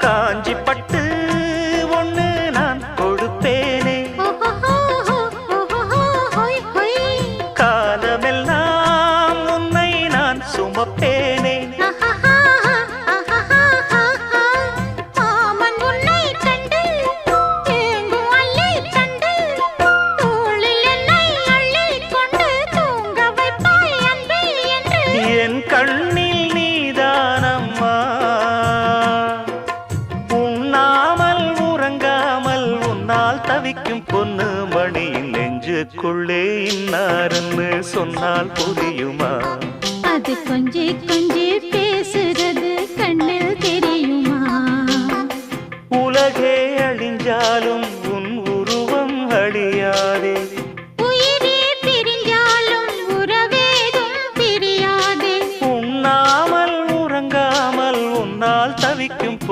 காஞ்சி பட்டு ஒண்ணு நான் கொடுப்பேனே காலமெல்லாம் உன்னை நான் சுமப்பேனே என் கண்ணில் நீதானம்மா உண்ணாமல் உறங்காமல் உன்னால் தவிக்கும் பொண்ணு மணியின் நெஞ்சுக்குள்ளே இன்னாருன்னு சொன்னால் புரியுமா அது கொஞ்சி கொஞ்சி பேசுறது கண்ணில் தெரியுமா உலகே அழிஞ்சாலும்